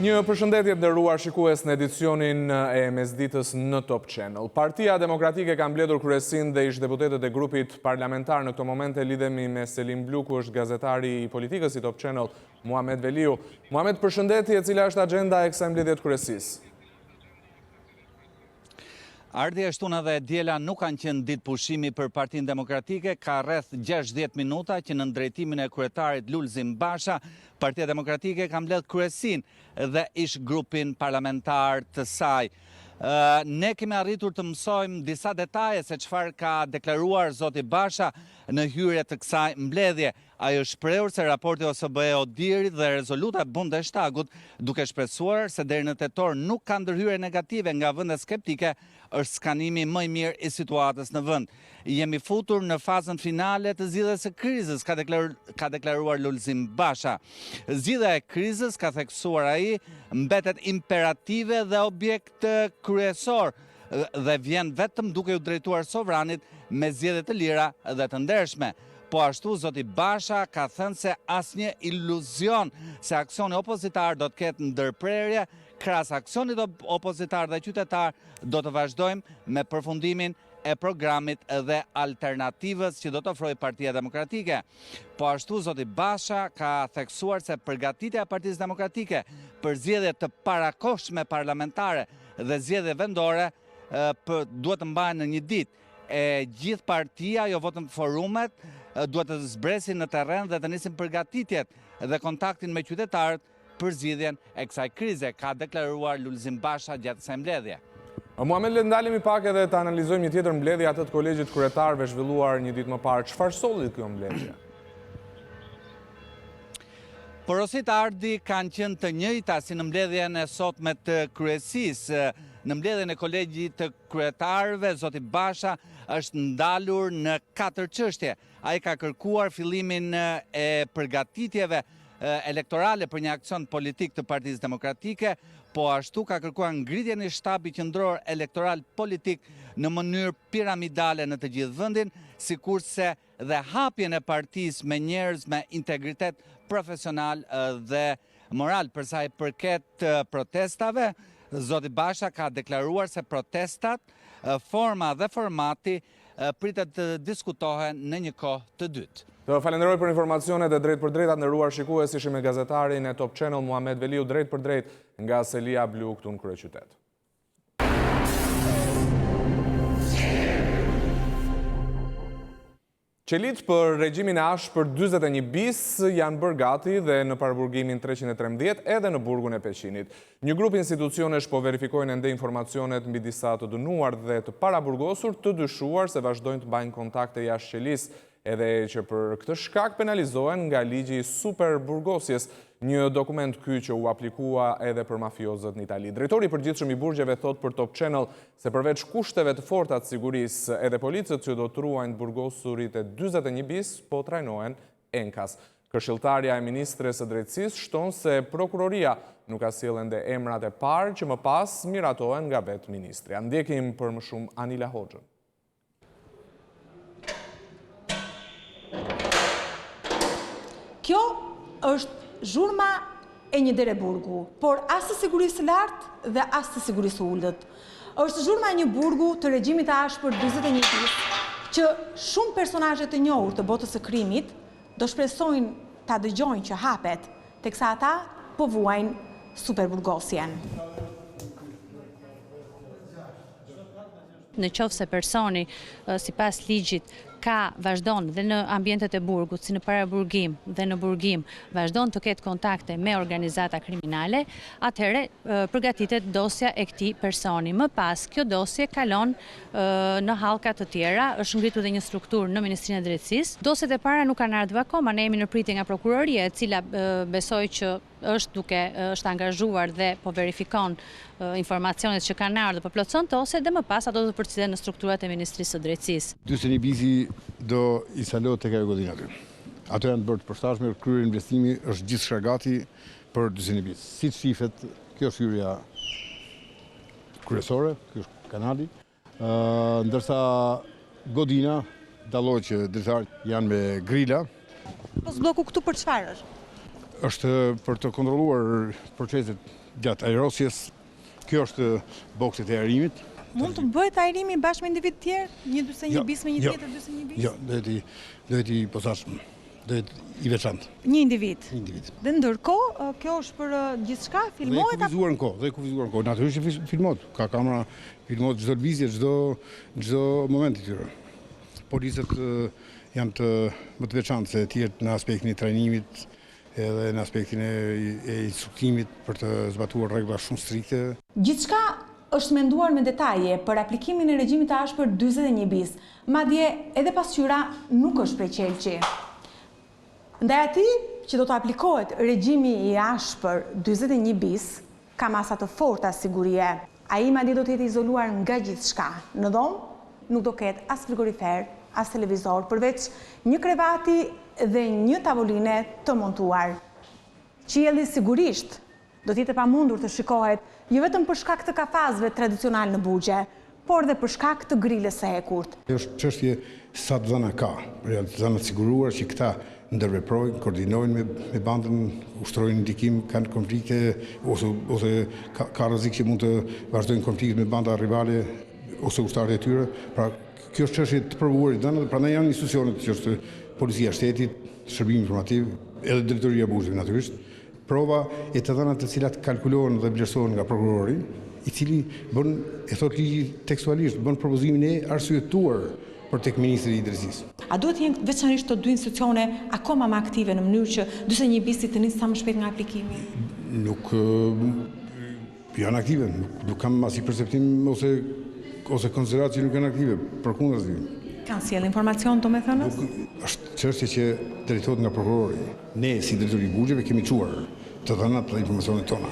Një përshëndetje të nderuar shikues në edicionin e mesditës në Top Channel. Partia Demokratike ka mbledhur kryesin dhe ish deputetët e grupit parlamentar. Në këto momente lidhemi me Selim Bluku, është gazetari i politikës i Top Channel, Muhamet Veliu. Muhamet, përshëndetje, cila është agenda e kësaj mbledhje të kryesisë? Ardhja e shtuna dhe diela nuk kanë qenë ditë pushimi për Partinë Demokratike, ka rreth 60 minuta që në drejtimin e kryetarit Lulzim Basha, Partia Demokratike ka mbledhur kryesin dhe ish grupin parlamentar të saj. Ne kemi arritur të mësojmë disa detaje se çfarë ka deklaruar zoti Basha në hyrje të kësaj mbledhje. Ai është shprehur se raporti OSBE Odirit dhe rezoluta e Bundestagut, duke shpresuar se deri në tetor nuk ka ndërhyrje negative nga vendet skeptike, është skanimi më i mirë i situatës në vend. Jemi futur në fazën finale të zgjidhjes së krizës, ka deklaruar Lulzim Basha. Zgjidhja e krizës, ka theksuar ai, mbetet imperative dhe objekt kryesor dhe vjen vetëm duke u drejtuar sovranit me zgjedhje të lira dhe të ndershme. Po ashtu, zoti Basha ka thënë se asnjë iluzion se aksioni opozitar do të ketë ndërprerje, krahas aksionit opozitar dhe qytetar, do të vazhdojmë me përfundimin e programit dhe alternativës që do të ofrojë Partia Demokratike. Po ashtu, zoti Basha ka theksuar se përgatitja e Partisë Demokratike për zgjedhje të parakohshme parlamentare dhe zgjedhje vendore duhet të mbahen në një ditë. E gjithë partia, jo vetëm forumet, duhet të zbresin në terren dhe të nisin përgatitjet dhe kontaktin me qytetarët për zgjidhjen e kësaj krize, ka deklaruar Lulzim Basha gjatë kësaj mbledhje. Muhamet, le ndalemi pak edhe të analizojmë një tjetër mbledhje atë të kolegjit kryetarëve zhvilluar një ditë më parë. Çfarë solli kjo mbledhje? Porosit ardhi kanë qenë të njëjta si në mbledhjen e sotme të kryesisë. Në mbledhjen e kolegjit të kryetarëve, zoti Basha është ndalur në 4 çështje. Ai ka kërkuar fillimin e përgatitjeve elektorale për një aksion politik të Partisë Demokratike, po ashtu ka kërkuar ngritjen e shtabit qendror elektoral politik në mënyrë piramidale në të gjithë vendin, sikurse dhe hapjen e partisë me njerëz me integritet profesional dhe moral. Për sa i përket protestave, zoti Basha ka deklaruar se protestat, forma dhe formati pritet të diskutohen në një kohë të dytë. Të falenderoj për informacionet e drejt për drejtat, nderuar shikues, ishim me gazetarin e Top Channel Muhamet Veliu, drejt për drejt nga Selia Blu këtu në kryeqytet. Qelit për regjimin e ashpër 41 bis janë bërë gati dhe në paraburgimin 313 edhe në burgun e Peqinit. Një grup institucionesh po verifikojnë ende informacionet mbi disa të dënuar dhe të paraburgosur të dyshuar se vazhdojnë të bajnë kontakte jashtë qelis, edhe që për këtë shkak penalizohen nga ligji super burgosjes, një dokument ky që u aplikua edhe për mafiozët në Itali. Drejtori i përgjithshëm i burgjeve thot për Top Channel se përveç kushteve të forta të sigurisë, edhe policët që do të ruajnë burgosurit e 41 bis po trajnohen enkas. Këshilltarja e ministres së drejtësisë shton se prokuroria nuk ka sjellë ende emrat e parë që më pas miratohen nga vetë ministri. Ndjekim për më shumë Anila Hoxhën. Kjo është zhurma e një dere burgu, por as të sigurisë lartë dhe as të sigurisë ullët. Është zhurma e një burgu të regjimit të ashpër 41 bis, që shumë personazhe të njohur të botës së krimit do shpresojnë ta dëgjojnë që hapet, teksa ata po vuajnë superburgosjen. Në qoftë se personi sipas ligjit vazhdon dhe në ambientet e burgut, si në paraburgim dhe në burgim, vazhdon të ketë kontakte me organizata kriminale, atëherë përgatitet dosja e këtij personi. Më pas, kjo dosje kalon në hallka të tjera, është ngritur dhe një strukturë në Ministrinë e Drejtësisë. Dosjet e para nuk kanë ardhur akoma, ne jemi në pritje nga prokuroria, e cila besoj që është angazhuar dhe po verifikon informacionet që kanë ardhur, po plotson dosjet dhe më pas ato do të përcillen në strukturat e Ministrisë së Drejtësisë. 41 bisi do instalohet tek ajo godina aty. Ato janë bërë të përshtatshme, kryer investimi është gjithçka gati për 41 bis. Siç shifet, kjo është hyrja kryesore, ky është kanali, ndërsa godina dallohet që drejtarët janë me grila. Po zbloku këtu për çfarë është? Është për të kontrolluar proceset gjatë ajrosjes. Kjo është bokset e ajrimit. Mund të bëhet ajrimi bashkë me individ tjerë? Një 41 bis me një tjetër 41 bis? Jo, do jetë i posaçëm, do jetë i veçantë. Një individ? Një individ. Dhe ndërkohë, kjo është për gjithçka? Filmohet? Dhe e kufizuar në kohë. Natyrisht filmohet. Ka kamera, filmohet çdo lëvizje, çdo moment i tyre. Policët janë më të veçantë se tjerë në aspektin e trajnimit edhe në aspektin e instruktimit për të zbatuar rregulla shumë strikte. Gjithçka është menduar me detaje për aplikimin e regjimit të ashpër 41 bis. Madje edhe pasqyra nuk është prej qelçi. Ndaj atij që do të aplikohet regjimi i ashpër 41 bis, ka masa të forta sigurie. Ai madje do të jetë izoluar nga gjithçka. Në dhomë nuk do ketë as frigorifer, as televizor, përveç një krevati dhe një tavoline të montuar. Qielli sigurisht do të jetë pamundur të shikohet jo vetëm për shkak të kafazëve tradicional në bugje, por dhe për shkak të grilës së hekurt. Është çështje sa të dhëna ka, për të dhëna të siguruar që këta ndërveprojnë, koordinojnë me bandën, ushtrojnë ndikim, kanë konflikte ose ka rrezik që mund të vazhdojnë konflikte me banda rivale ose ushtarët e tyre. Pra, kjo është çështje të provuar i dhëna, prandaj janë institucionet që është Policia e Shtetit, Shërbimi Informativ, edhe Drejtoria e Burgëve natyrisht. Prova e të dhënat të cilat kalkulohen dhe vlerësohen nga prokurori, i cili bën, e thot ligji tekstualisht, bën propozimin e arsyetuar për tek ministri i drejtësisë. A duhet të jenë veçanërisht të dy institucione akoma më aktive në mënyrë që 41 bisi të nisë sa më shpejt nga aplikimi? Nuk janë aktive, nuk kam asnjë perceptim ose konsiderat që nuk janë aktive, përkundazi. Kanë sjellë informacion të me thënës? Është çështje që drejtohet nga prokurori. Ne, si drejtori i burgjeve, kemi çuar të dhënat dhe informacionet tona.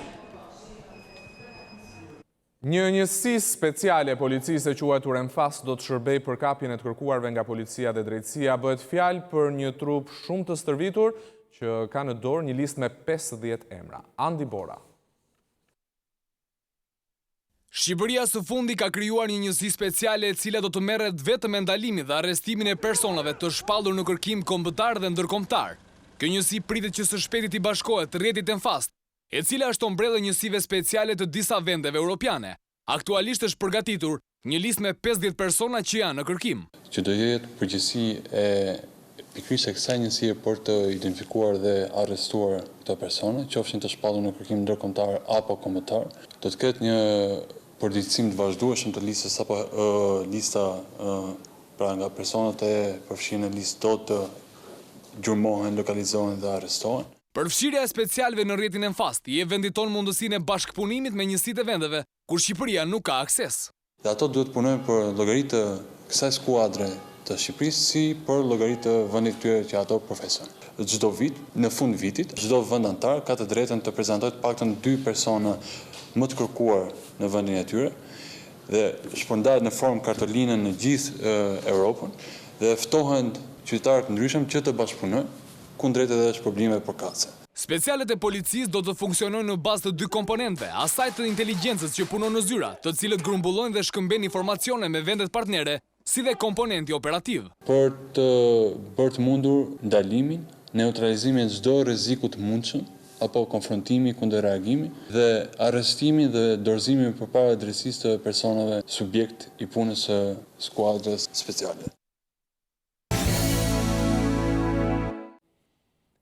Një njësi speciale e policisë e quajtur Enfas do të shërbej për kapjen e të kërkuarve nga policia dhe drejtësia. Bëhet fjalë për një trup shumë të stërvitur që ka në dorë një listë me 50 emra. Andi Bora. Shqipëria së fundi ka krijuar një njësi speciale e cila do të merret vetëm me ndalimin dhe arrestimin e personave të shpallur në kërkim kombëtar dhe ndërkombëtar. Kjo njësi pritet që së shpejti të bashkohet rrjetit Enfas, e cila është ombrellë e njësive speciale të disa vendeve europiane. Aktualisht është përgatitur një listë me 50 persona që janë në kërkim. Që do jetë përgjithësi e pikërisht e kësaj njësie për të identifikuar dhe arrestuar këto persona, qofshin të shpallur në kërkim ndërkombëtar apo kombëtar. Do të ketë një përditësim të vazhdueshëm të listës apo lista pra nga personat e përfshirë në listë do të gjurmohen, lokalizohen dhe arrestohen. Përfshirja e specialëve në rrjetin Enfas i venditon mundësinë e bashkëpunimit me njësitë e vendeve kur Shqipëria nuk ka akses. Dhe ato duhet punojnë për llogaritë të kësaj skuadre të Shqipërisë si për llogaritë të vendit tyre që ato përfaqësojnë. Çdo vit, në fund vitit, çdo vend antar ka të drejtën të prezantojë paktën 2 persona më të kërkuar në vendin e tyre dhe shpërndahet në formë kartoline në gjithë Europën dhe ftohen qytetarë të ndryshëm që të bashkëpunojnë kundrejt edhe shpërblimeve përkatëse. Specialet e policisë do të funksionojnë në bazë të 2 komponenteve, asaj të inteligjencës që punon në zyra, të cilët grumbullojnë dhe shkëmbejnë informacione me vendet partnere, si dhe komponenti operativ. Për të bërë të mundur ndalimin, neutralizimin e çdo rreziku të mundshëm apo konfrontimi kundër reagimi dhe arrestimi dhe dorëzimi përpara drejtësisë të personave subjekt i punës së skuadrës speciale.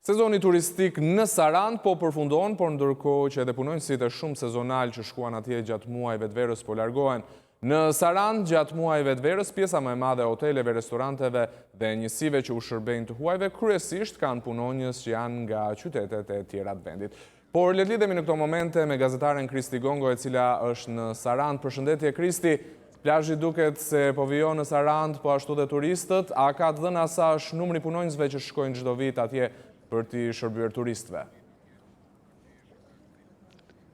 Sezoni turistik në Sarand po përfundon, por ndërkohë që edhe punonjësit e shumë sezonal që shkuan atje gjatë muajve të verës po largohen. Në Sarand, gjatë muajve të verës, pjesa më e madhe e hoteleve, restoranteve dhe njësive që u shërbejnë të huajve, kryesisht kanë punonjës që janë nga qytetet e tjera të vendit. Por le të lidhemi në këto momente me gazetaren Kristi Gongo, e cila është në Sarand. Përshëndetje Kristi, plazhi duket se po vijon në Sarand, po ashtu dhe turistët. A ka të dhëna sa është numri punonjësve që shkojnë çdo vit atje për t'i shërbyer turistëve?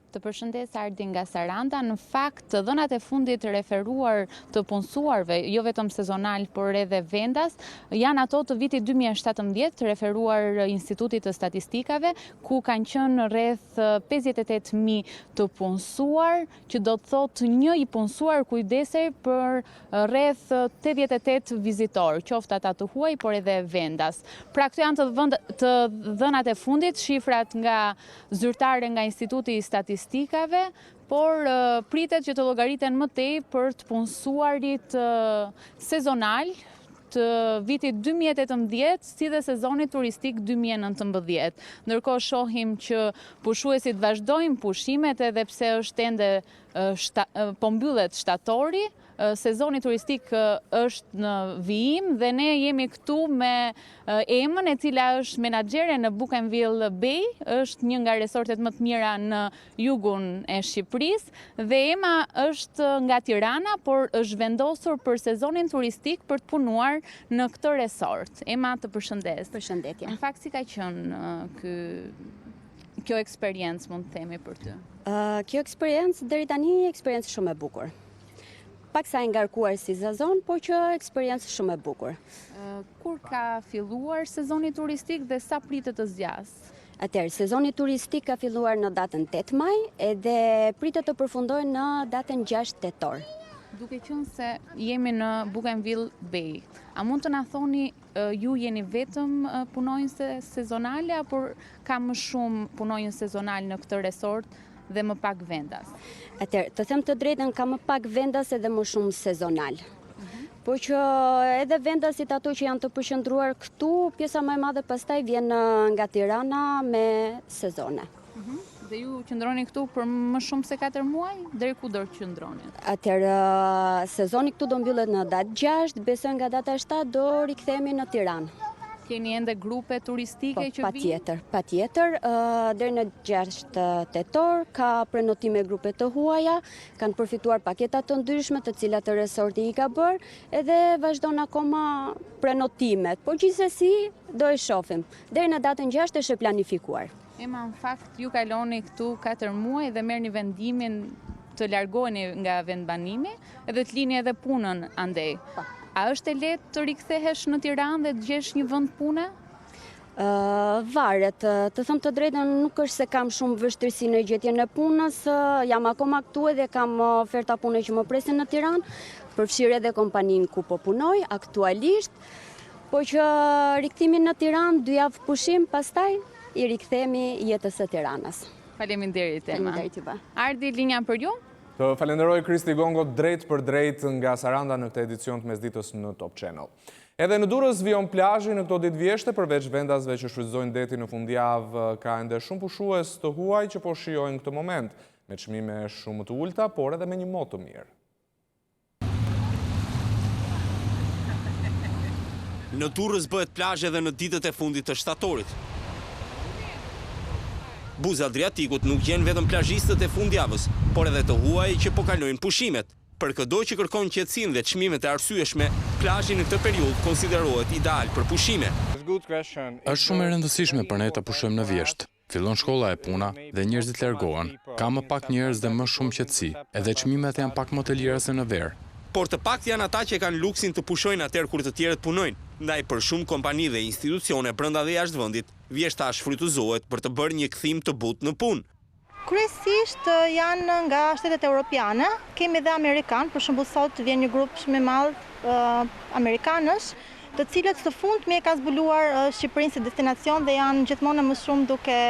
Të përshëndes Ardi nga Saranda, në fakt dhënat e fundit referuar të punësuarve, jo vetëm sezonal, por edhe vendas, janë ato të vitit 2017, referuar Institutit të Statistikave, ku kanë qenë rreth 58.000 të punësuar, që do të thotë një i punësuar kujdesej për rreth 88 vizitor, qoftë ata të huaj, por edhe vendas. Pra këto janë të dhënat e fundit, shifrat nga zyrtare nga Instituti i Statistikave, turistikave, por pritet që të llogariten më tej për të punësuarit sezonal të vitit 2018 si dhe sezonit turistik 2019. Ndërkohë shohim që pushuesit vazhdojnë pushimet edhe pse është ende po mbyllet shtatori. Sezoni turistik është në vijim dhe ne jemi këtu me Emën, e cila është menaxhere në Bougainville Bay, është një nga resortet më të mira në jugun e Shqipërisë dhe Ema është nga Tirana, por është vendosur për sezonin turistik për të punuar në këtë resort. Ema, të përshëndes. Përshëndetje. Në fakt si ka qenë kjo eksperiencë, mund të themi për ty? Kjo eksperiencë deri tani një eksperiencë shumë e bukur. Pak sa e ngarkuar si sezon, por që eksperiencë shumë e bukur. Kur ka filluar sezoni turistik dhe sa pritet të zgjasë? Atëherë, sezoni turistik ka filluar në datën 8 maj edhe pritet të përfundojë në datën 6 tetor. Duke qenë se jemi në Bougainville Bay, a mund të na thoni ju jeni vetëm punonjëse sezonale apo ka më shumë punonjës sezonal në këtë resort dhe më pak vendas? Atëherë, të them të drejtën, ka më pak vendas edhe më shumë sezonal. Por që edhe vendasit ato që janë të përqendruar këtu, pjesa më e madhe pastaj vjen nga Tirana me sezone. Dhe ju qëndroni këtu për më shumë se 4 muaj? Deri ku do qëndroni? Atëherë, sezoni këtu do mbyllet në datë 6, besoj nga data 7 do rikthehemi në Tiranë. Keni ende grupe turistike që vinë? Patjetër, deri në 6 tetor ka prenotime grupe të huaja, kanë përfituar paketa të ndryshme të cilat resorti i ka bërë, edhe vazhdon akoma prenotimet, por gjithsesi do e shohim. Deri në datën 6 është e planifikuar. Ema, në fakt ju kaloni këtu 4 muaj dhe merrni vendimin të largoheni nga vendbanimi edhe të lini edhe punën andej. A është e lehtë të rikthehesh në Tiranë dhe të gjesh një vend pune? Varet, të them të drejtën, nuk është se kam shumë vështirësi në gjetjen e punës, jam akoma këtu edhe kam oferta pune që më presin në Tiranë, përfshirë edhe kompaninë ku po punoj aktualisht, po që rikthimin në Tiranë 2 javë pushim, pastaj i rikthehemi jetës së Tiranës. Faleminderit, Ema. Faleminderit juve. Ardi, linja për ju? Të falenderoj Kristi Gongo drejt për drejt nga Saranda në këtë edicion të mesditës në Top Channel. Edhe në Durrës vijon plazhi në këto ditë vjeshte, përveç vendasve që shfrytëzojnë detin në fundjavë, ka ende shumë pushues të huaj që po shijojnë këtë moment, me çmime shumë të ulta, por edhe me një motë të mirë. Në Durrës bëhet plazh edhe në ditët e fundit të shtatorit. Buzë Adriatikut nuk janë vetëm plazhistët e fundjavës, por edhe të huaj që po kalojnë pushimet. Për çdo që kërkon qetësinë dhe çmimet e arsyeshme, plazhi në këtë periudhë konsiderohet ideal për pushime. Është shumë e rëndësishme për ne të pushojmë në vjesht. Fillon shkolla e puna dhe njerëzit largohen. Ka më pak njerëz dhe më shumë qetësi, edhe çmimet janë pak më të lira se në verë. Por të paktë janë ata që kanë luksin të pushojnë atëherë kur të tjerët punojnë. Ndaj për shumë kompani dhe institucione brenda dhe jashtë vendit, vjeshta shfrytëzohet për të bërë një kthim të butë në punë. Kryesisht janë nga shtetet europiane, kemi dhe amerikan, për shembull sot vjen një grup shumë i madh amerikanësh, të cilët së fundmi e kanë zbuluar Shqipërinë si destinacion dhe janë gjithmonë më shumë duke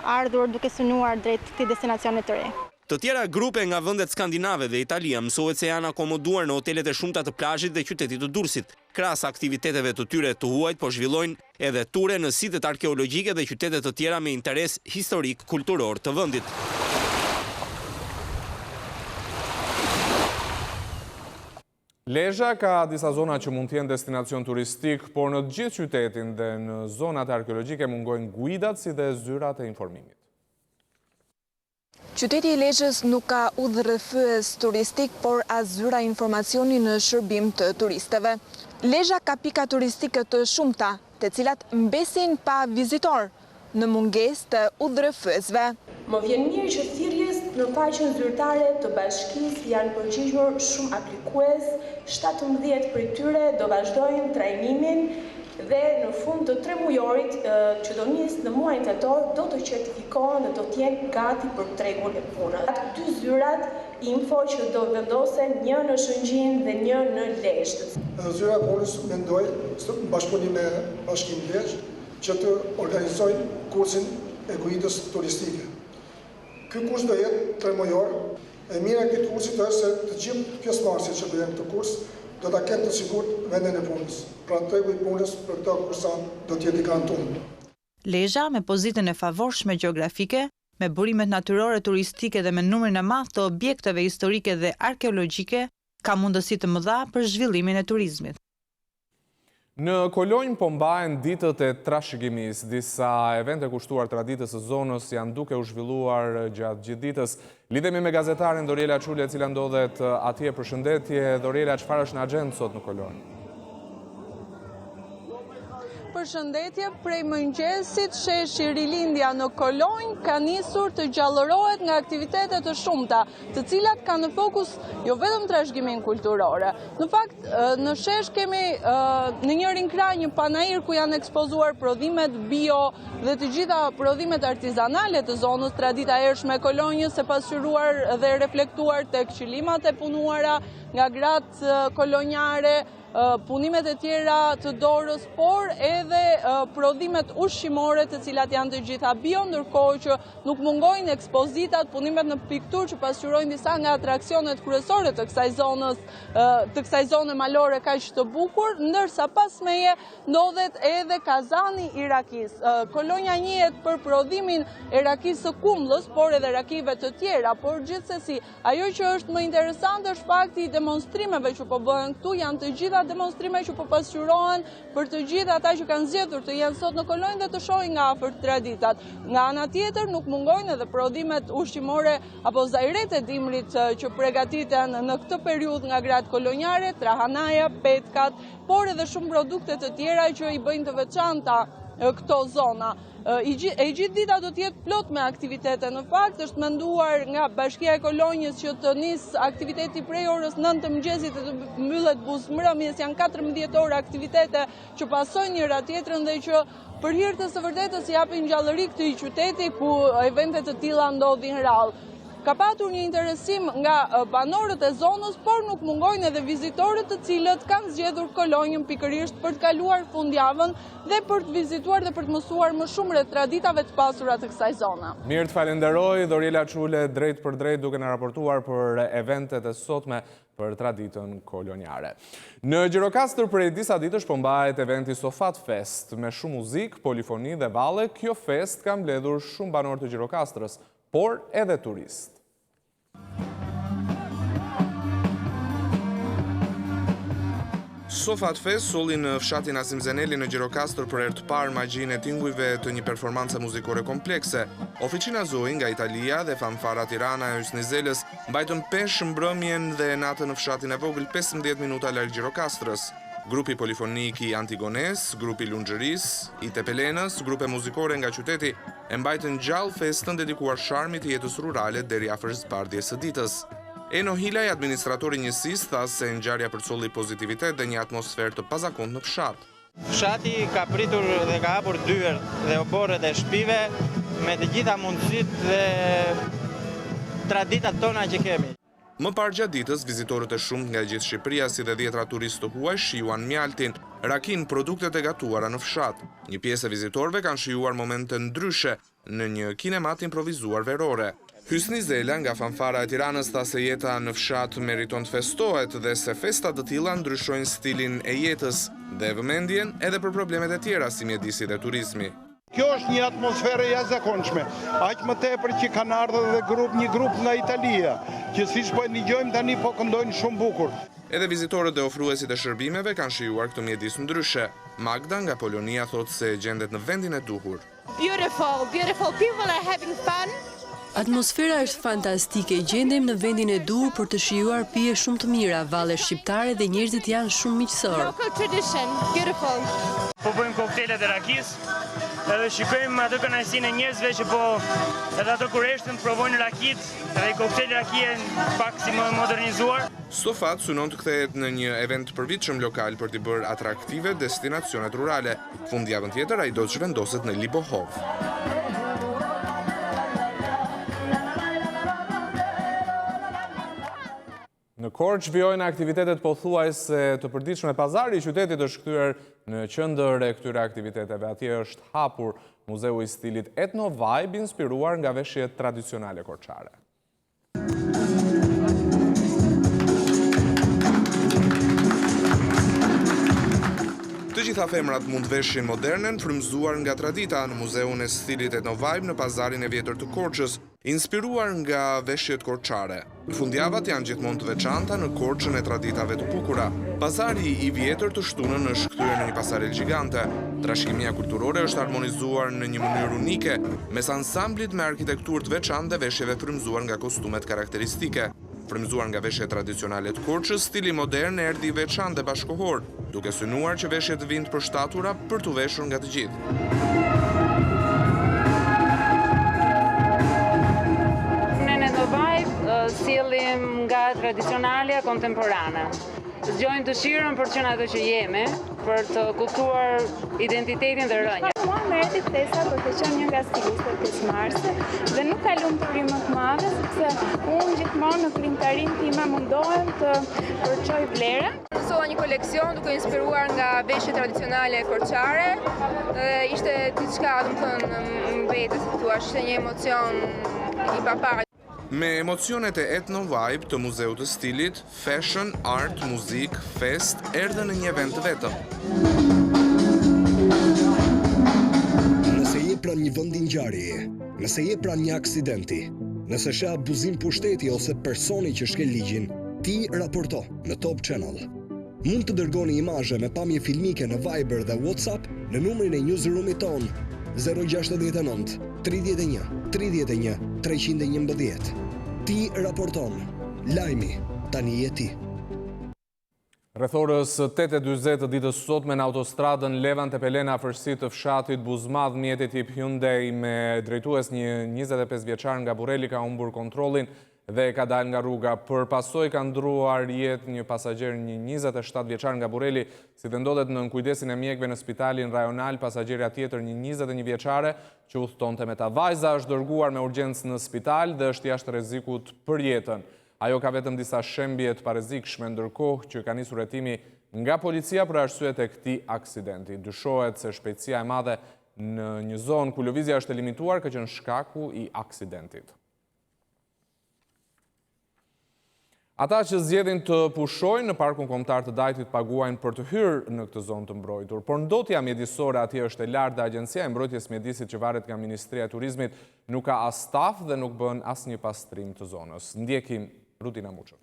ardhur, duke synuar drejt këtij destinacioni të re. Të tjera grupe nga vendet skandinave dhe Italia mësohet se janë akomoduar në hotelet e shumta të plazhit dhe qytetit të Durrësit. Krahas aktiviteteve të tyre të huajt po zhvillojnë edhe ture në sitet arkeologjike dhe qytete të tjera me interes historik kulturor të vendit. Lezhë ka disa zona që mund të jenë destinacion turistik, por në gjithë qytetin dhe në zonat arkeologjike mungojnë guidat si dhe zyrat e informimit. Qyteti i Lezhës nuk ka udhërrëfyes turistik, por as zyra informacioni në shërbim të turistëve. Lezhë ka pika turistike të shumta, të cilat mbesin pa vizitor, në mungesë të udhërrëfyesve. Më vjen mirë që thirrjes në faqen zyrtare të bashkisë janë përgjigjur shumë aplikues, 17 prej tyre do vazhdojnë trajnimin dhe në fund të 3 mujorit që do nisë në muajin tetor do të certifikohen dhe do të jenë gati për tregun e punës. Ato 2 zyrat info që do vendosen, një në Shëngjin dhe një në Lezhë. Zyra e punës mendoj bashkëpunim me Bashkimin Lezhë që të organizojnë kursin e guidës turistike. Ky kurs do jetë 3 muajor. E mira e këtij kursit është se të gjithë pjesëmarrësit që bëjnë këtë kurs do ta kenë të sigurt vendin e punës. Pra tregu i punës për këto kursant do të jetë i garantuar. Lezhë me pozitën e favorshme gjeografike, me burimet natyrore turistike dhe me numrin e madh të objekteve historike dhe arkeologjike, ka mundësi të mëdha për zhvillimin e turizmit. Në Kolonjë po mbahen ditët e trashëgimisë. Disa evente kushtuar traditës së zonës janë duke u zhvilluar gjatë gjithë ditës. Lidhemi me gazetaren Doriela Çule, e cila ndodhet atje. Përshëndetje, Doriela, çfarë është në agjendë sot në Kolonjë? Përshëndetje, prej mëngjesit sheshi Rilindja në Kolonjë ka nisur të gjallërohet nga aktivitetet të shumta, të cilat kanë në fokus jo vetëm trashëgimin kulturore. Në fakt, në shesh kemi në njërin krah një panair ku janë ekspozuar prodhimet bio dhe të gjitha prodhimet artizanale të zonës, tradita e ershme e Kolonjës, e pasqyruar dhe reflektuar tek qylimat e punuara nga gratë kolonjare, punimet e tjera të dorës, por edhe prodhimet ushqimore të cilat janë të gjitha bio, ndërkohë që nuk mungojnë ekspozitat, punimet në piktur që pasqyrojnë disa nga atraksionet kryesore të kësaj zone malore kaq të bukur, ndërsa pas meje ndodhet edhe kazani i rakis. Kolonja njihet për prodhimin e rakisë së kumllës, por edhe rakive të tjera, por gjithsesi ajo që është më interesante është fakti i demonstrimeve që po bëhen këtu, janë të gjitha demonstrime që po pasqyrohen për të gjithë ata që kanë zgjedhur të jenë sot në Kolonjë dhe të shohin nga afër traditat. Nga ana tjetër nuk mungojnë edhe prodhimet ushqimore apo zajrete dimrit që përgatiten në këtë periudhë nga gratë kolonjare, trahanaja, petkat, por edhe shumë produkte të tjera që i bëjnë të veçanta këto zona. E gjithë dita do të jetë plot me aktivitete. Në fakt është menduar nga Bashkia e Kolonjës që të nisë aktiviteti prej orës 9 të mëngjesit e të mbyllet buzëmbrëmjes. Janë 14 orë aktivitete që pasojnë njëra tjetrën dhe që për hir të së vërtetës japin gjallëri këtij qyteti ku evente të tilla ndodhin rrallë. Ka patur një interesim nga banorët e zonës, por nuk mungojnë edhe vizitorët të cilët kanë zgjedhur Kolonjën pikërisht për të kaluar fundjavën dhe për të vizituar dhe për të mësuar më shumë rreth traditave të pasura të kësaj zone. Mirë, të falenderoj, Doriela Çule, drejt për drejt duke na raportuar për eventet e sotme për traditën kolonjare. Në Gjirokastër prej disa ditësh po mbahet eventi Sofat Fest me shumë muzikë, polifoni dhe valle. Kjo fest ka mbledhur shumë banorë të Gjirokastrës, por edhe turist. Sofat Fest solli në fshatin Asim Zeneli në Gjirokastër për herë të parë magjinë e tingujve të një performance muzikore komplekse. Oficina Zoi nga Italia dhe Fanfara Tirana e Ysnizelës mbajtën peshë mbrëmjen dhe natën në fshatin e vogël 15 minuta larg Gjirokastrës. Grupi polifonik i Antigones, grupi Lungjeris, i Tepelenës, grupe muzikore nga qyteti e mbajtën gjallë festën dedikuar sharmit të jetës rurale deri afër zbardhjes së ditës. Eno Hilaj, administratori njësisë, tha se ngjarja përcolli pozitivitet dhe një atmosferë të pazakontë në fshat. Fshati ka pritur dhe ka hapur dyert dhe oborret e shtëpive me të gjitha mundësitë dhe traditat tona që kemi. Më parë gjatë ditës, vizitorët e shumt nga gjithë Shqipëria si dhe 10 turistë të huaj shijuan mjaltin, rakin, produktet e gatuara në fshat. Një pjesë e vizitorëve kanë shijuar momente ndryshe në një kinemat improvizuar verore. Hysni Zela nga Fanfara e Tiranës tha se jeta në fshat meriton të festohet dhe se festat të tilla ndryshojnë stilin e jetës dhe vëmendjen edhe për problemet e tjera si mjedisi dhe turizmi. Kjo është një atmosferë jashtëzakonshme. Aq më tepër që kanë ardhur dhe një grup nga Italia, që siç po e dëgjojmë tani po këndojnë shumë bukur. Edhe vizitorët dhe ofruesit e shërbimeve kanë shijuar këtë mjedis ndryshe. Magda nga Polonia thotë se gjendet në vendin e duhur. Beautiful, beautiful people are having fun. Atmosfera është fantastike, gjendem në vendin e duhur për të shijuar pije shumë të mira, valle shqiptare dhe njerëzit janë shumë miqësorë. Local tradition, beautiful. Po bëjmë koktejlet e rakis, edhe shikojmë atë kënaqësinë e njerëzve që po edhe ato kur eshtën provojnë rakit, edhe koktejl rakie pak si më modernizuar. Sofat synon të kthehet në një event përvitshëm lokal për t'i bërë atraktive destinacionet rurale. Fundjavën tjetër ai do të zhvendoset në Libohov. Në Korçë vijojnë aktivitetet pothuajse të përditshme. Pazari i qytetit është kthyer në qendër e këtyre aktiviteteve. Atje është hapur muzeu i stilit Etno Vibe inspiruar nga veshjet tradicionale korçare. Të gjitha femrat mund veshjen moderne frymzuar nga tradita në muzeun e stilit Etno Vibe në pazarin e vjetër të Korçës, inspiruar nga veshjet korçare. Fundjavat janë gjithmonë të veçanta në Korçën e traditave të bukura. Pazari i vjetër të Shtunën është kthyer në një pasarel gjigante. Trashëgimia kulturore është harmonizuar në një mënyrë unike, mes ansamblit me arkitekturë të veçantë dhe veshjeve frymzuar nga kostumet karakteristike. Frymzuar nga veshjet tradicionale të Korçës, stili modern erdhi i veçantë dhe bashkëkohor, duke synuar që veshjet vind përshtatura për t'u veshur nga të gjithë. Në Etno Vibe sillim nga tradicionale kontemporane. Zgjojmë dëshirën për të qenë ato që jemi, për të kuptuar identitetin dhe rënjën. Mua më erdhi ftesa për të qenë një nga stilistët pjesëmarrëse dhe nuk ka lumturi më të madhe, sepse unë gjithmonë në krijimtarinë time mundohem të përçoj vlerën. Mësova një koleksion duke inspiruar nga veshjet tradicionale korçare dhe ishte diçka, domethënë, mbetës, thua, ishte një emocion i paparë. Me emocionet e Etno Vibe të muzeut të stilit, fashion, art, muzik, fest, erdhe në një event të vetëm. Nëse je pranë një vendi ngjarjeje, nëse je pranë një aksidenti, nëse sheh abuzim pushteti ose personi që shkel ligjin, ti raporto në Top Channel. Mund të dërgoni imazhe me pamje filmike në Viber dhe WhatsApp në numrin e newsroomit ton 069 31 31 311. Ti raporton. Lajmi, tani je ti. Rreth orës 8:40 ditës sotme në autostradën Levante-Pelena afërsitë të fshatit Buzmadh, mjeti tip Hyundai me drejtues një 25 vjeçar nga Burreli ka humbur kontrollin dhe ka dalë nga rruga. Për pasojë ka ndruar jetë një pasagjer, një 27 vjeçar nga Burreli, si të ndodhet në kujdesin e mjekëve në spitalin rajonal. Pasagjerja tjetër, një 21 vjeçare, që udhtonte me ta. Vajza është dërguar me urgjencë në spital dhe është jashtë rrezikut për jetën. Ajo ka vetëm disa shembje të parrezikshme, ndërkohë që ka nisur hetimi nga policia për arsyet e këtij aksidenti. Dyshohet se shpejtësia e madhe në një zonë ku lëvizja është e limituar ka qenë shkaku i aksidentit. Ata që zgjedhin të pushojnë në parkun kombëtar të Dajtit paguajnë për të hyrë në këtë zonë të mbrojtur. Por ndotja mjedisore atje është e lartë dhe Agjencia e Mbrojtjes Mjedisit që varet nga Ministria e Turizmit nuk ka as staf dhe nuk bën asnjë pastrim të zonës. Ndjekim Rutina Muço.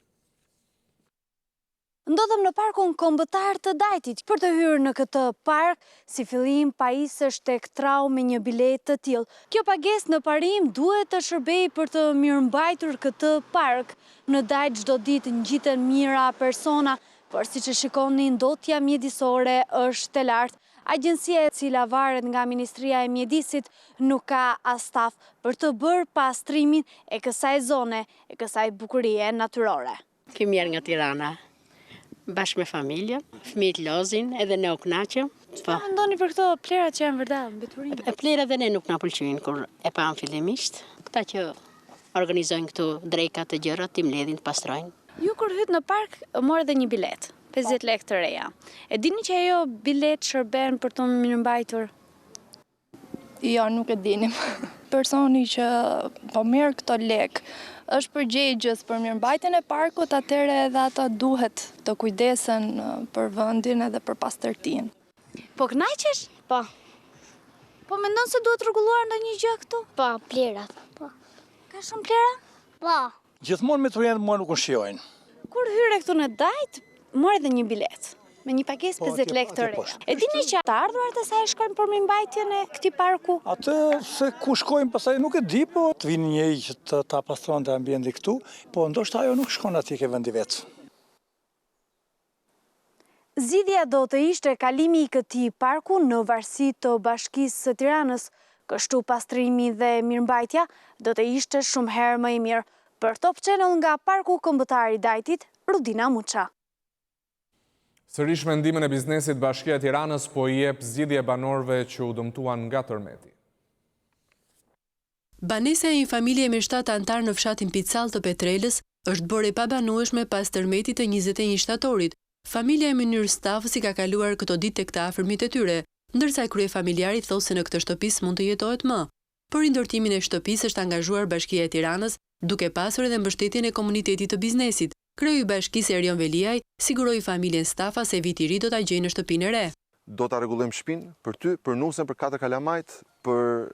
Ndodhem në parkun kombëtar të Dajtit. Për të hyrë në këtë park, si fillim pajisësh tek trau me një biletë të tillë. Kjo pagesë në parim duhet të shërbejë për të mirëmbajtur këtë park. Në Dajt çdo ditë ngjiten mijëra persona, por siç e shikoni, ndotja mjedisore është e lartë. Agjencia e cila varet nga Ministria e Mjedisit nuk ka as staf për të bërë pastrimin e kësaj zone, e kësaj bukurie natyrore. Kemi ardhur nga Tirana bashkë me familjen, fëmijët lozin, edhe ne u kënaqëm. Çfarë mendoni për këto plerat që janë vërtet mbeturime? Plerat dhe ne nuk na pëlqejnë kur e pam fillimisht. Këta që organizojnë këtu drejkat të gjëra, ti mbledhin të pastrojnë. Ju kur hyt në park morë edhe një bilet, 50 lekë të reja. E dini që ajo bilet shërben për të mirëmbajtur? Jo, nuk e dinim. Personi që po merr këto lekë është përgjegjës për mirëmbajtjen e parkut, atëherë edhe ata duhet të kujdesen për vendin edhe për pastërtinë. Po kënaqesh? Po. Po mendon se duhet rregulluar ndonjë gjë këtu? Po, plerat. Po. Ka shumë plera? Po. Gjithmonë me turistët mua nuk ushqojnë. Kur hyre këtu në Dajt, morë edhe një bilet me një pagesë 50 lekë të reja. E dini që të ardhurat e saj shkojnë për mirëmbajtjen e këtij parku? Atë se ku shkojnë pastaj nuk e di, po të vinë një që ta pastronte ambientin këtu, po ndoshta ajo nuk shkon atje ke vendi vet. Zgjidhja do të ishte kalimi i këtij parku në varësi të Bashkisë së Tiranës, kështu pastrimi dhe mirëmbajtja do të ishte shumë herë më i mirë. Për Top Channel nga parku kombëtar i Dajtit, Rutina Muça. Sërish mendimin e biznesit, Bashkia e Tiranës po i jep zgjidhje banorëve që u dëmtuan nga tërmeti. Banesa e një familje me 7 antar në fshatin Picall të Petrelës është bërë e pabanueshme pas tërmetit të 21 shtatorit. Familja e mënyrë stafësi ka kaluar këto ditë tek të afërmit e tyre. ndërsa kryefamiljari thosë se në këtë shtëpi s'mund të jetohet më. Për rindërtimin e shtëpisë është angazhuar Bashkia e Tiranës, duke pasur edhe mbështetjen e komunitetit të biznesit. Kreu i bashkisë Erion Veliaj siguroi familjen Stafa se viti i ri do ta gjejë në shtëpinë e re. Do ta rregullojmë shtëpinë për ty, për nusën, për 4 kalamajt, për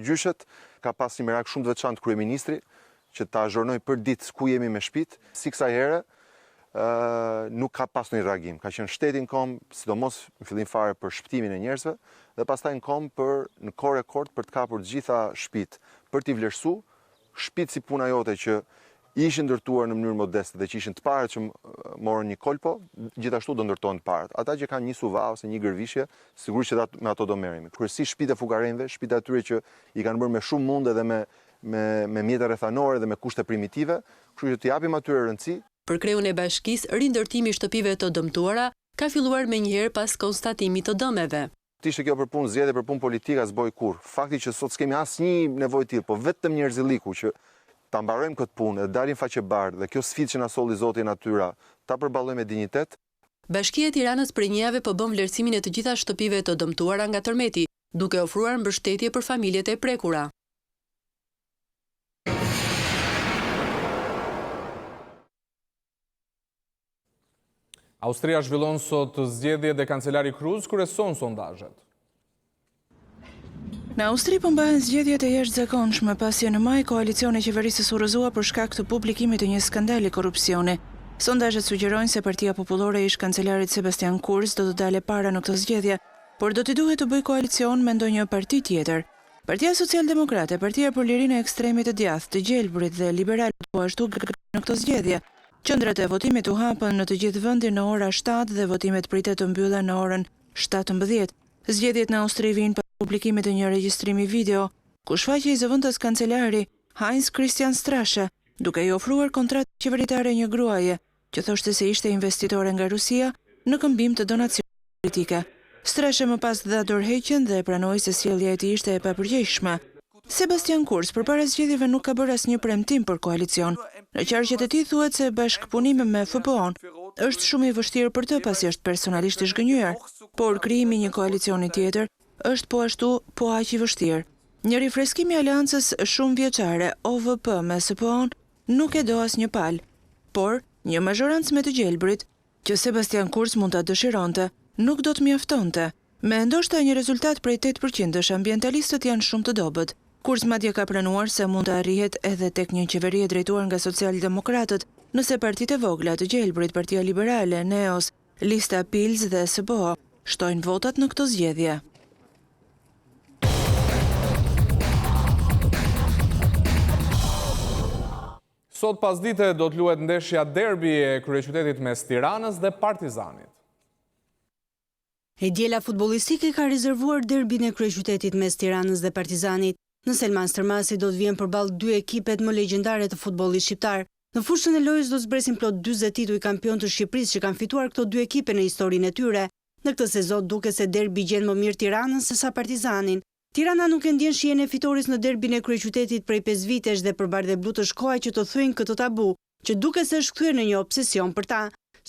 gjyshet. Ka pas një merak shumë të veçantë kryeministri që ta zhurnoj për ditë ku jemi me shtëpitë. Si kësaj here nuk ka pas një reagim. Ka qenë shteti në kom, sidomos në fillim fare për shpëtimin e njerëzve, dhe pastaj në kom për në kohë rekord për të kapur të gjitha shtëpitë, për t'i vlerësuar shtëpitë si puna jote që ishin ndërtuar në mënyrë modeste dhe që ishin të parët që morën një kolpo, gjithashtu do ndërtohen të parët. Ata që kanë një suva ose një gërvishje, sigurisht që me ato do merremi. Kryesisht shtëpitë e fugarenjve, shtëpitë atyre që i kanë bërë me shumë mundë dhe me mjete rrethanore dhe me kushte primitive, kështu që t'i japim atyre rëndësi. Për kreun e bashkisë, rindërtimi i shtëpive të dëmtuara ka filluar menjëherë pas konstatimit të dëmeve. Ishte kjo për punë zgjedhje, për punë politika s'boj kur. Fakti që sot s'kemi asnjë nevojë tillë, po vetëm njerëzilliku që ta mbarojmë këtë punë dhe dalim faqe bardhë dhe kjo sfidë që na solli Zoti e natyra, ta përballojmë me dinjitet. Bashkia e Tiranës për një javë po bën vlerësimin e të gjitha shtëpive të dëmtuara nga tërmeti, duke ofruar mbështetje për familjet e prekura. Austria zhvillon sot zgjedhje dhe kancelari Cruz kryeson sondazhet. Në Austri po mbahen zgjedhjet e jashtëzakonshme pasi në maj koalicioni qeverisës u rrëzua për shkak të publikimit të një skandali korrupsioni. Sondazhet sugjerojnë se Partia Popullore e ish kancelarit Sebastian Kurz do të dalë para në këtë zgjedhje, por do t'i duhet të bëjë koalicion me ndonjë parti tjetër. Partia Socialdemokrate, Partia për Lirinë e Ekstremit të Djathtë, të Gjelbrit dhe Liberalët po ashtu në këtë zgjedhje. Qendrat e votimit u hapën në të gjithë vendin në ora 7 dhe votimet pritet të mbyllen në orën 17. Zgjedhjet në Austri vijnë pas publikimit të një regjistrimi video, ku shfaqej i zëvendës kancelari Heinz Christian Strache, duke i ofruar kontratë qeveritare një gruaje, që thoshte se ishte investitore nga Rusia në këmbim të donacione politike. Strache më pas dha dorëheqjen dhe pranoi se sjellja e tij ishte e papërgjegjshme. Sebastian Kurz përpara zgjedhjeve nuk ka bërë asnjë premtim për koalicion. Në qarqet e tij thuhet se bashkëpunimi me FPO-n është shumë i vështirë për të pasi është personalisht i zgënjur, por krijimi i një koalicioni tjetër është po ashtu po aq i vështirë. Një rifreskim i aleancës shumë vjeçare OVP me SPO-n nuk e do asnjë palë, por një mazhorancë me të Gjelbrit, që Sebastian Kurz mund ta dëshironte, nuk do të mjaftonte. Me ndoshta një rezultat prej 8%-sh, ambientalistët janë shumë të dobët. Kurz madje ka pranuar se mund të arrihet edhe tek një qeveri e drejtuar nga socialdemokratët, nëse partitë e vogla të Gjelbrit, Partia Liberale, Neos, Lista Pils dhe SPO shtojnë votat në këtë zgjedhje. Sot pasdite do të luhet ndeshja derbi e kryeqytetit mes Tiranës dhe Partizanit. E djela futbollistike ka rezervuar derbin e kryeqytetit mes Tiranës dhe Partizanit. Në Selman Stërmasi do të vjen përballë dy ekipet më legjendare të futbollit shqiptar. Në fushën e lojës do të zbresin plot 40 tituj kampion të Shqipërisë që kanë fituar këto dy ekipe në historinë e tyre. Në këtë sezon duket se derbi gjen më mirë Tiranën se sa Partizanin. Tirana nuk e ndjen shihen e fitoris në derbin e kryeqytetit prej 5 vitesh dhe për Bardhë Blu të shkoaj që të thyejnë këtë tabu, që duket se është kthyer në një obsesion për ta.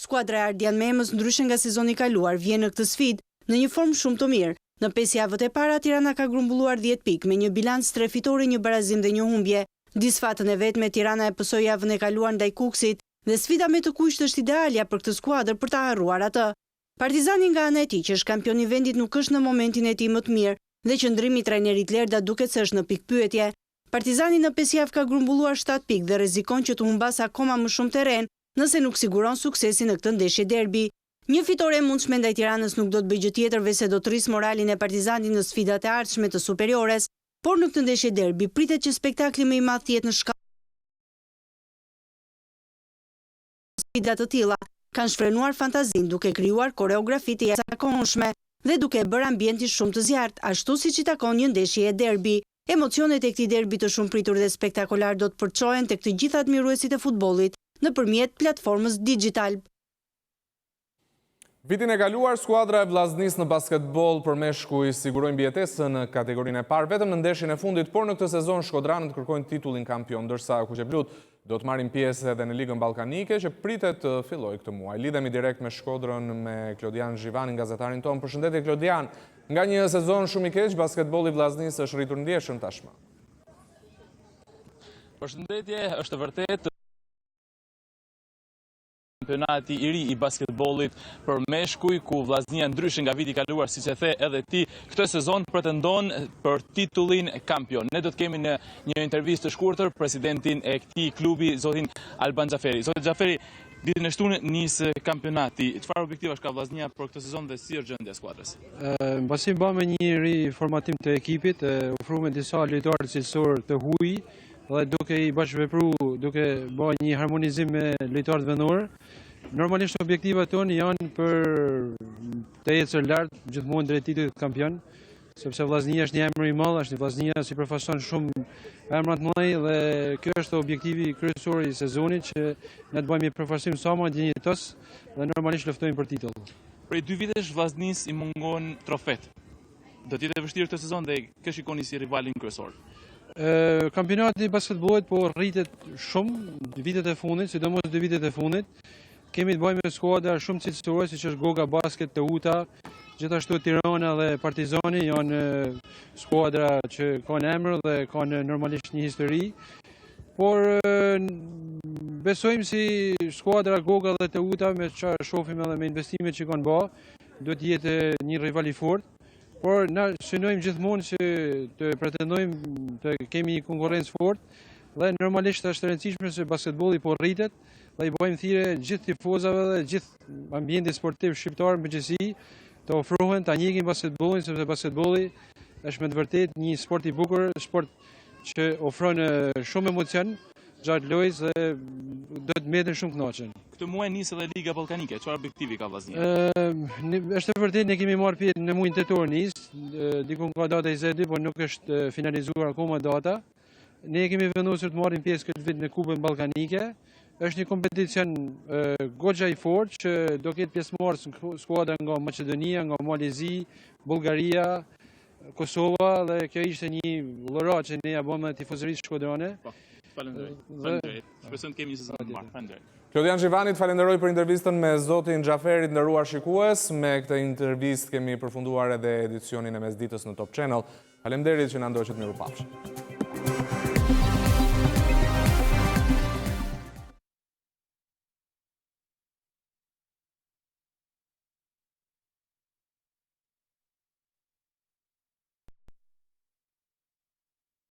Skuadra e Ardian Memës, ndryshe nga sezoni i kaluar, vjen në këtë sfidë në një formë shumë të mirë. Në 5 javët e para Tirana ka grumbulluar 10 pikë me një bilanc 3 fitore, një barazim dhe një humbje. Disfatën e vetme Tirana e pësoi javën e kaluar ndaj Kuksit dhe sfida me të kuqt është idealja për këtë skuadër për ta harruar atë. Partizani nga ana e tij, që është kampion i vendit, nuk është në momentin e tij më të mirë dhe qëndrimi i trajnerit Lerda duket se është në pikë pyetje. Partizani në 5 javë ka grumbulluar 7 pikë dhe rrezikon që të humbas akoma më shumë terren nëse nuk siguron suksesin në këtë ndeshje derbi. Një fitore e mundshme ndaj Tiranës nuk do të bëjë gjë tjetër veçse do të rrisë moralin e Partizanit në sfidat e ardhshme të superiores, por në këtë ndeshje derbi pritet që spektakli më i madh të jetë në shkallë. Sfidat të tilla kanë shfrenuar fantazinë duke krijuar koreografi të jashtëzakonshme dhe duke bërë ambientin shumë të zjarrt, ashtu siç i takon një ndeshje e derbi. Emocionet e këtij derbi të shumë pritur dhe spektakolar do të përçohen tek të gjithë admiruesit e futbollit nëpërmjet platformës digital. Vitin e kaluar, skuadra e Vllaznis në basketbol për meshkuj sigurojnë mbijetesën në kategorinë e parë vetëm në ndeshjen e fundit, por në këtë sezon shkodranët kërkojnë titullin kampion, ndërsa kuqeblut Do të marrin pjesë edhe në Ligën Ballkanike që pritet të fillojë këtë muaj. Lidhemi direkt me Shkodrën me Klodian Zhivanin, gazetarin tonë. Përshëndetje Klodian. Nga një sezon shumë i keq, basketbolli vllaznisë është rritur ndjeshëm tashmë. Përshëndetje, është vërtet kampionati i ri i basketbollit për meshkuj, ku vllaznia ndryshe nga viti i kaluar, siç e the edhe ti, këtë sezon pretendon për titullin kampion. Ne do të kemi në një intervistë të shkurtër presidentin e këtij klubi, zotin Alban Xhaferi. Zoti Xhaferi, ditën e shtunë nis kampionati. Çfarë objektivash ka vllaznia për këtë sezon dhe si është gjendja e skuadrës? Mbasi bëmë një riformatim të ekipit, ofruam disa lojtarë cilësor të huaj dhe duke i bashkëvepru, duke bërë një harmonizim me lojtarët vendor. Normalisht objektivat tonë janë për të ecër lart gjithmonë drejt titullit kampion, sepse vllaznia është një emër i madh, është një vllaznia si përfaqëson shumë emra të mëdhenj dhe kjo është objektivi kryesor i sezonit, që ne të bëjmë një përfaqësim sa më dinjitos dhe normalisht luftojmë për titull. Prej 2 vitesh vllaznisë i mungon trofet. Do të jetë vështirë këtë sezon dhe kë shikoni si rivalin kryesor? Kampionati i basketbollit po rritet shumë vitet e fundit, sidomos 2 vitet e fundit. Kemi të bëjmë me skuadra shumë cilësore, siç është Goga Basket, Teuta, gjithashtu Tirana dhe Partizani janë skuadra që kanë emër dhe kanë normalisht një histori. Por besojmë si skuadra Goga dhe Teuta, me çfarë shohim edhe me investimet që kanë bërë, do të jetë një rival i fortë. Por na synojmë gjithmonë që të pretendojmë të kemi një konkurrencë fortë dhe normalisht është e rëndësishme se basketbolli po rritet dhe i bëjmë thirrje gjithë tifozave dhe gjithë ambientit sportiv shqiptar në përgjithësi të ofrohen ta njekin basketbollin, sepse basketbolli është me të vërtetë një sport i bukur, sport që ofron shumë emocion gjatë lojës dhe do të mbeten shumë kënaqur. Këtë muaj nis edhe Liga Ballkanike, çfarë objektivi ka vllaznia? Është e vërtetë ne kemi marrë pjesë në muajin tetor nis, diku ka data 22, por nuk është finalizuar akoma data. Ne kemi vendosur të marrim pjesë këtë vit në Kupën Ballkanike. Është një kompeticion goxha i fortë që do ketë pjesëmarrës skuadra nga Maqedonia, nga Malezi, Bullgaria, Kosova dhe kjo ishte një llorat që ne ja bëmë tifozërisë shkodrane. Faleminderit. Shpresoj të kemi një sezon të mirë. Faleminderit. Klodian Zhivanit falenderoj për intervistën me zotin Xhaferit, nderuar shikues. Me këtë intervistë kemi përfunduar edhe edicionin e mesditës në Top Channel. Faleminderit që na ndoqët mirupafshim.